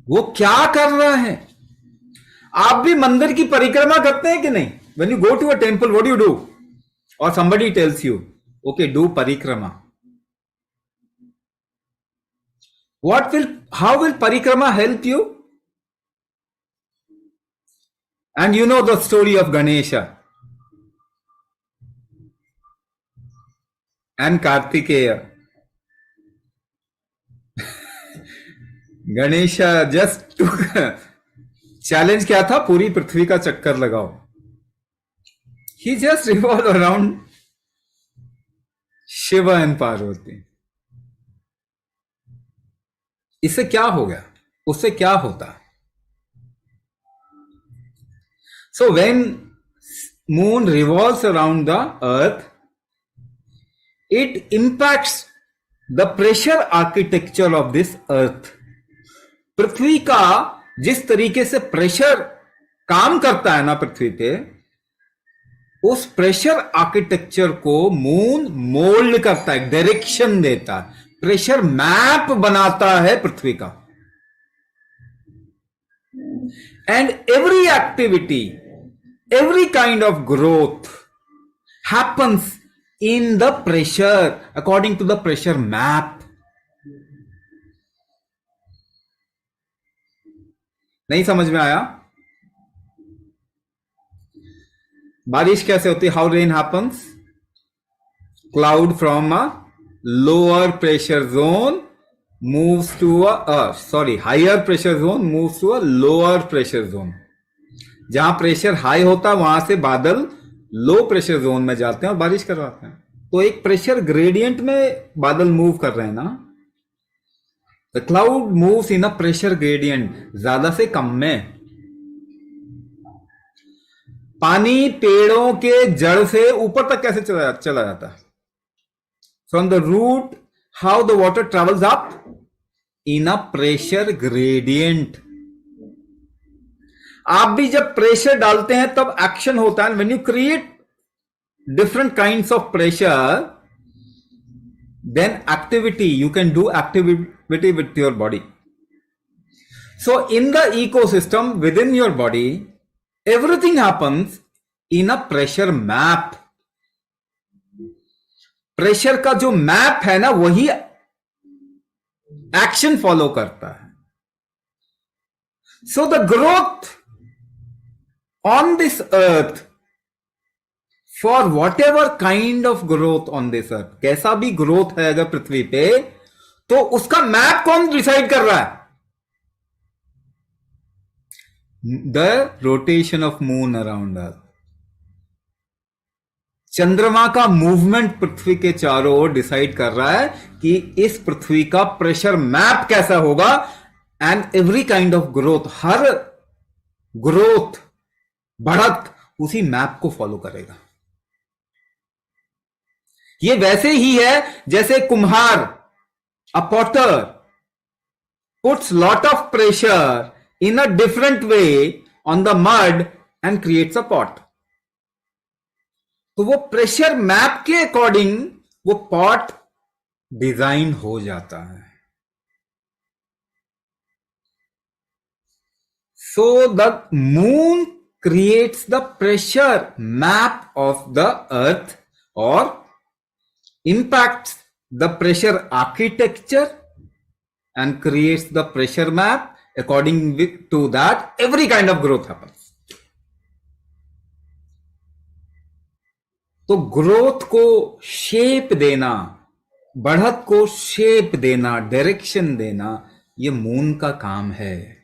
वो क्या कर रहा है? आप भी मंदिर की परिक्रमा करते हैं कि नहीं? When you go to a temple, what do you do? Or somebody tells you, okay, do parikrama. How will parikrama help you? And you know the story of Ganesha and Kartikeya. Ganesha just took challenge क्या था? पूरी पृथ्वी का चक्कर लगाओ. He just revolved around Shiva and Parvati. इससे क्या हो गया? उससे क्या होता? So when moon revolves around the earth, it impacts the pressure architecture of this earth. पृथ्वी का जिस तरीके से प्रेशर काम करता है ना पृथ्वी पे, उस प्रेशर आर्किटेक्चर को मून मोल्ड करता है, डायरेक्शन देता है, प्रेशर मैप बनाता है पृथ्वी का. And every activity, every kind of growth happens in the pressure, according to the pressure map. नहीं समझ में आया? बारिश कैसे होती? How rain happens? Cloud from a lower pressure zone moves to higher pressure zone moves to a lower pressure zone. जहां pressure high होता है वहां से बादल लो प्रेशर जोन में जाते हैं और बारिश करवाते हैं. तो एक प्रेशर ग्रेडियंट में बादल मूव कर रहे हैं ना. The cloud moves in a pressure gradient, ज्यादा से कम में. पानी पेड़ों के जड़ से ऊपर तक कैसे चला जाता है? From the root, how the water travels up in a pressure gradient. आप भी जब प्रेशर डालते हैं तब एक्शन होता है. When you create different kinds of pressure, then activity, you can do activity with your body. So in the ecosystem within your body, everything happens in a pressure map. Pressure का जो map है ना, वही action follow करता है. So the growth on this earth, for whatever kind of growth on this earth, कैसा भी growth है अगर पृथ्वी पे, तो उसका मैप कौन डिसाइड कर रहा है? The rotation of moon around earth. चंद्रमा का मूवमेंट पृथ्वी के चारों ओर डिसाइड कर रहा है कि इस पृथ्वी का प्रेशर मैप कैसा होगा. And every kind of growth, her growth, बढ़त उसी मैप को फॉलो करेगा. ये वैसे ही है जैसे कुम्हार, a potter, puts lot of pressure in a different way on the mud and creates a pot. तो वो प्रेशर मैप के अकॉर्डिंग वो पॉट डिजाइन हो जाता है. So the moon creates the pressure map of the earth, or impacts the pressure architecture and creates the pressure map. According to that, every kind of growth happens. तो growth को shape देना, बढ़त को shape देना, direction देना, ये moon का काम है.